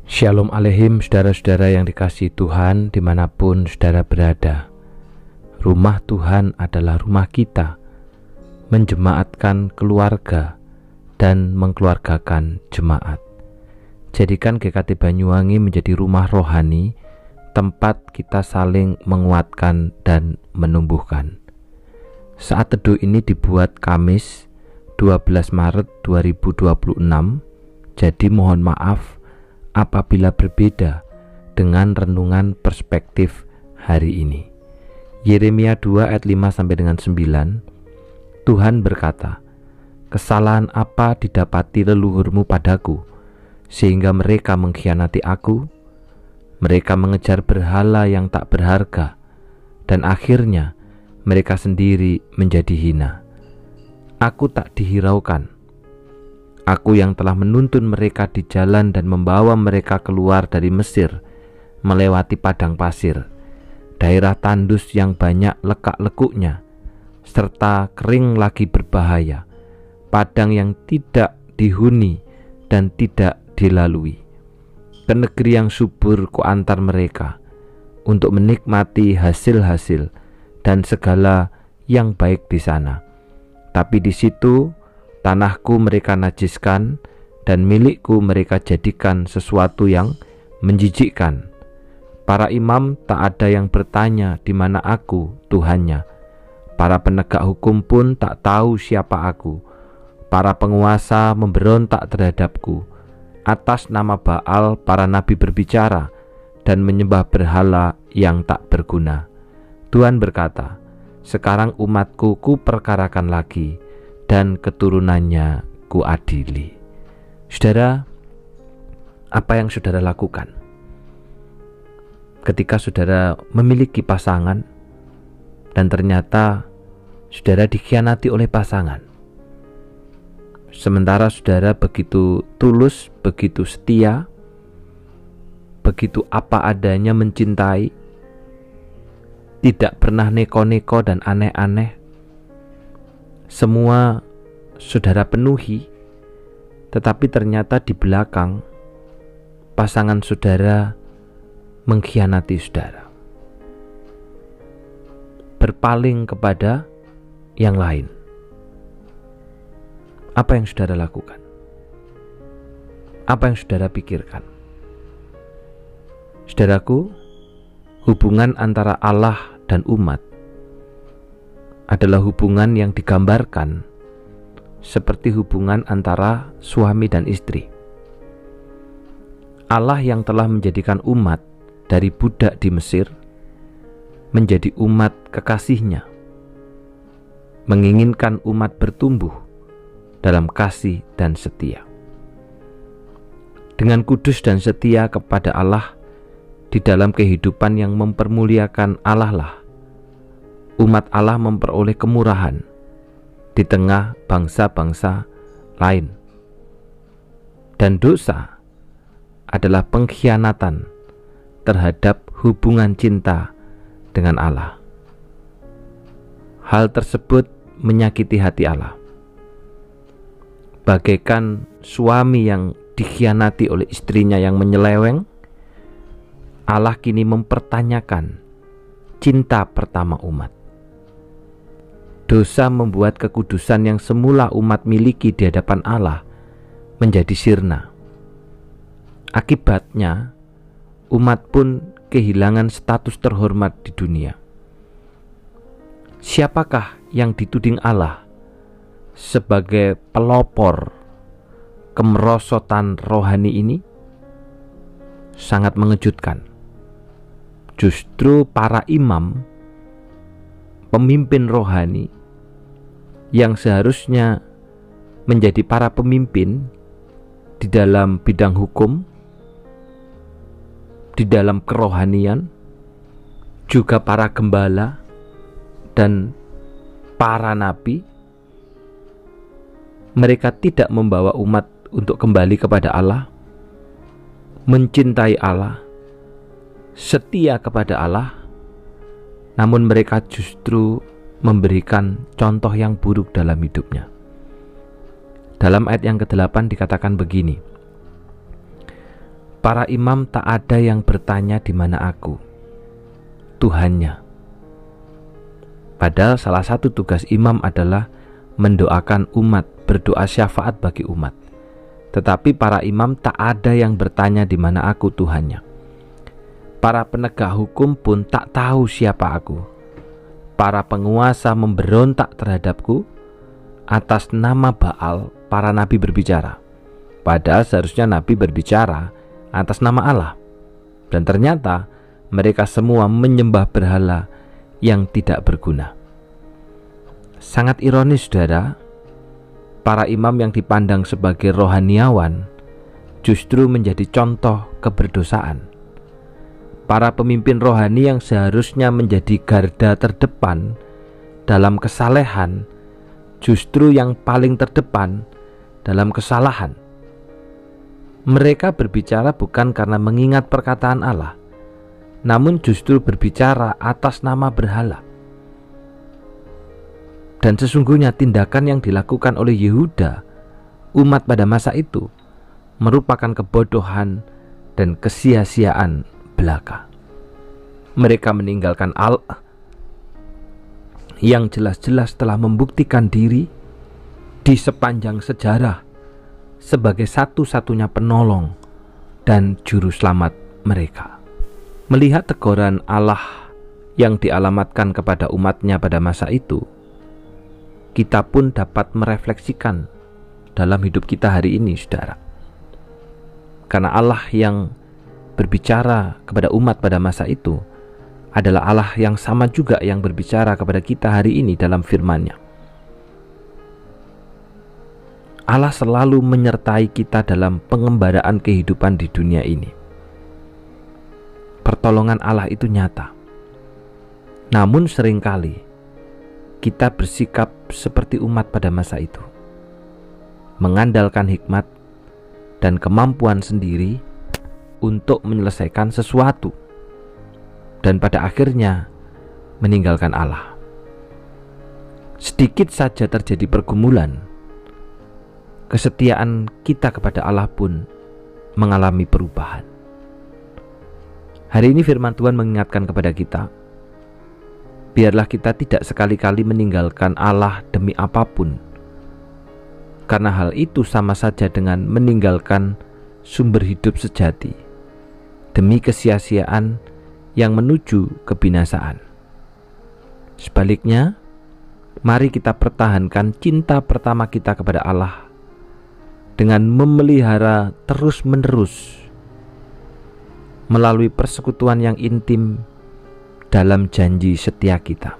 Shalom Aleihim, saudara-saudara yang dikasihi Tuhan dimanapun saudara berada. Rumah Tuhan adalah rumah kita, menjemaatkan keluarga dan mengkeluargakan jemaat. Jadikan GKT Banyuwangi menjadi rumah rohani, tempat kita saling menguatkan dan menumbuhkan. Saat teduh ini dibuat Kamis 12 Maret 2026, jadi mohon maaf apabila berbeda dengan renungan perspektif hari ini. Yeremia 2 ayat 5-9, Tuhan berkata, "Kesalahan apa didapati leluhurmu padaku, sehingga mereka mengkhianati aku? Mereka mengejar berhala yang tak berharga, dan akhirnya mereka sendiri menjadi hina. Aku tak dihiraukan. Aku yang telah menuntun mereka di jalan dan membawa mereka keluar dari Mesir, melewati padang pasir, daerah tandus yang banyak lekak-lekuknya, serta kering lagi berbahaya, padang yang tidak dihuni dan tidak dilalui. Ke negeri yang subur kuantar mereka, untuk menikmati hasil-hasil dan segala yang baik di sana. Tapi di situ tanahku mereka najiskan, dan milikku mereka jadikan sesuatu yang menjijikkan. Para imam tak ada yang bertanya di mana aku, Tuhannya. Para penegak hukum pun tak tahu siapa aku. Para penguasa memberontak terhadapku. Atas nama Baal para nabi berbicara dan menyembah berhala yang tak berguna. Tuhan berkata, sekarang umatku kuperkarakan lagi, dan keturunannya kuadili. Saudara, apa yang saudara lakukan ketika saudara memiliki pasangan dan ternyata saudara dikhianati oleh pasangan? Sementara saudara begitu tulus, begitu setia, begitu apa adanya mencintai, tidak pernah neko-neko dan aneh-aneh, semua saudara penuhi, tetapi ternyata di belakang pasangan saudara mengkhianati saudara, berpaling kepada yang lain. Apa yang saudara lakukan? Apa yang saudara pikirkan? Saudaraku, hubungan antara Allah dan umat adalah hubungan yang digambarkan seperti hubungan antara suami dan istri. Allah yang telah menjadikan umat dari budak di Mesir menjadi umat kekasihnya, menginginkan umat bertumbuh dalam kasih dan setia. Dengan kudus dan setia kepada Allah di dalam kehidupan yang mempermuliakan Allah lah, umat Allah memperoleh kemurahan di tengah bangsa-bangsa lain. Dan dosa adalah pengkhianatan terhadap hubungan cinta dengan Allah. Hal tersebut menyakiti hati Allah. Bagaikan suami yang dikhianati oleh istrinya yang menyeleweng, Allah kini mempertanyakan cinta pertama umat. Dosa membuat kekudusan yang semula umat miliki di hadapan Allah menjadi sirna. Akibatnya, umat pun kehilangan status terhormat di dunia. Siapakah yang dituding Allah sebagai pelopor kemerosotan rohani ini? Sangat mengejutkan. Justru para imam, pemimpin rohani yang seharusnya menjadi para pemimpin di dalam bidang hukum, di dalam kerohanian, juga para gembala dan para nabi, mereka tidak membawa umat untuk kembali kepada Allah, mencintai Allah, setia kepada Allah, namun mereka justru memberikan contoh yang buruk dalam hidupnya. Dalam ayat yang ke-8 dikatakan begini, Para imam tak ada yang bertanya di mana aku, Tuhannya. Padahal salah satu tugas imam adalah mendoakan umat, berdoa syafaat bagi umat. Tetapi para imam tak ada yang bertanya di mana aku, Tuhannya. Para penegak hukum pun tak tahu siapa aku. Para penguasa memberontak terhadapku. Atas nama Baal, para nabi berbicara. Padahal seharusnya nabi berbicara atas nama Allah. Dan ternyata mereka semua menyembah berhala yang tidak berguna. Sangat ironis, saudara, para imam yang dipandang sebagai rohaniawan justru menjadi contoh keberdosaan. Para pemimpin rohani yang seharusnya menjadi garda terdepan dalam kesalehan justru yang paling terdepan dalam kesalahan. Mereka berbicara bukan karena mengingat perkataan Allah, namun justru berbicara atas nama berhala. Dan sesungguhnya tindakan yang dilakukan oleh Yehuda, umat pada masa itu, merupakan kebodohan dan kesia-siaan belaka. Mereka meninggalkan Allah yang jelas-jelas telah membuktikan diri di sepanjang sejarah sebagai satu-satunya penolong dan juru selamat mereka. Melihat teguran Allah yang dialamatkan kepada umatnya pada masa itu, kita pun dapat merefleksikan dalam hidup kita hari ini, saudara. Karena Allah yang berbicara kepada umat pada masa itu adalah Allah yang sama juga yang berbicara kepada kita hari ini dalam firman-Nya. Allah selalu menyertai kita dalam pengembaraan kehidupan di dunia ini. Pertolongan Allah itu nyata. Namun seringkali kita bersikap seperti umat pada masa itu, mengandalkan hikmat dan kemampuan sendiri untuk menyelesaikan sesuatu, dan pada akhirnya meninggalkan Allah. Sedikit saja terjadi pergumulan, kesetiaan kita kepada Allah pun mengalami perubahan. Hari ini firman Tuhan mengingatkan kepada kita, biarlah kita tidak sekali-kali meninggalkan Allah demi apapun, karena hal itu sama saja dengan meninggalkan sumber hidup sejati demi kesia-siaan yang menuju kebinasaan. Sebaliknya, mari kita pertahankan cinta pertama kita kepada Allah dengan memelihara terus-menerus melalui persekutuan yang intim dalam janji setia kita.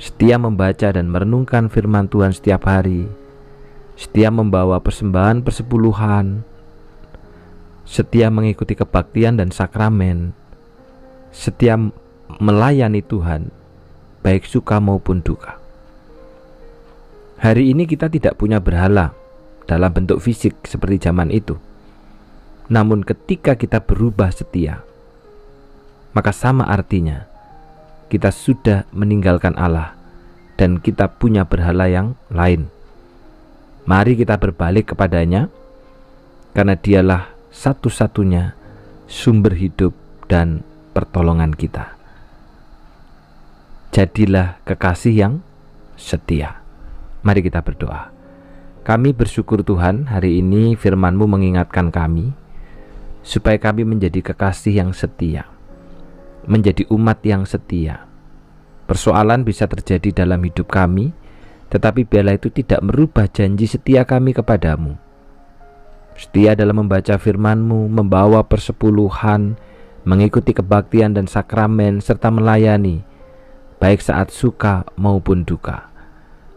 Setia membaca dan merenungkan firman Tuhan setiap hari, setia membawa persembahan persepuluhan, setia mengikuti kebaktian dan sakramen, setia melayani Tuhan, baik suka maupun duka. Hari ini kita tidak punya berhala dalam bentuk fisik seperti zaman itu. Namun ketika kita berubah setia, maka sama artinya kita sudah meninggalkan Allah dan kita punya berhala yang lain. Mari kita berbalik kepadanya, karena dialah satu-satunya sumber hidup dan pertolongan kita. Jadilah kekasih yang setia. Mari kita berdoa. Kami bersyukur Tuhan, hari ini firman-Mu mengingatkan kami supaya kami menjadi kekasih yang setia, menjadi umat yang setia. Persoalan bisa terjadi dalam hidup kami, tetapi biarlah itu tidak merubah janji setia kami kepadamu. Setia dalam membaca firman-Mu, membawa persepuluhan, mengikuti kebaktian dan sakramen, serta melayani, baik saat suka maupun duka.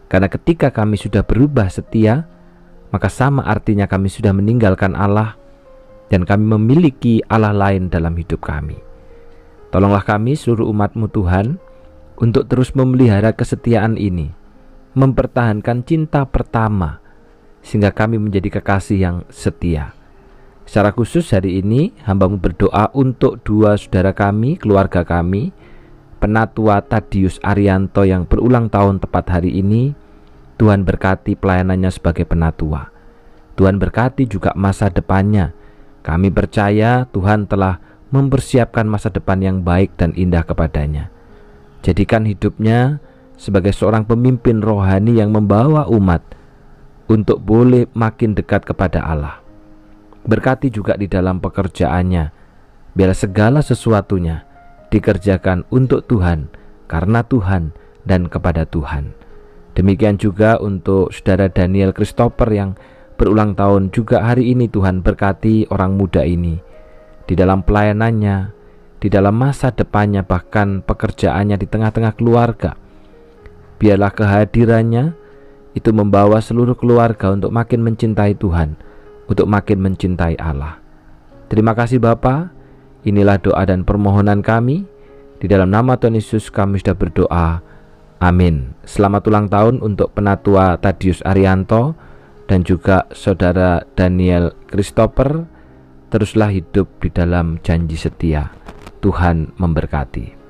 Karena ketika kami sudah berubah setia, maka sama artinya kami sudah meninggalkan Allah dan kami memiliki Allah lain dalam hidup kami. Tolonglah kami seluruh umat-Mu Tuhan untuk terus memelihara kesetiaan ini, mempertahankan cinta pertama, sehingga kami menjadi kekasih yang setia. Secara khusus hari ini hamba-Mu berdoa untuk dua saudara kami, keluarga kami, Penatua Tadius Arianto yang berulang tahun tepat hari ini. Tuhan berkati pelayanannya sebagai penatua. Tuhan berkati juga masa depannya, Kami percaya Tuhan telah mempersiapkan masa depan yang baik dan indah kepadanya. Jadikan hidupnya sebagai seorang pemimpin rohani yang membawa umat untuk boleh makin dekat kepada Allah. Berkati juga di dalam pekerjaannya, biar segala sesuatunya dikerjakan untuk Tuhan, karena Tuhan dan kepada Tuhan. Demikian juga untuk saudara Daniel Christopher yang berulang tahun juga hari ini. Tuhan berkati orang muda ini di dalam pelayanannya, di dalam masa depannya, bahkan pekerjaannya di tengah-tengah keluarga. Biarlah kehadirannya itu membawa seluruh keluarga untuk makin mencintai Tuhan, untuk makin mencintai Allah. Terima kasih Bapa. Inilah doa dan permohonan kami. Di dalam nama Tuhan Yesus kami sudah berdoa. Amin. Selamat ulang tahun untuk Penatua Tadius Arianto dan juga saudara Daniel Christopher. Teruslah hidup di dalam janji setia. Tuhan memberkati.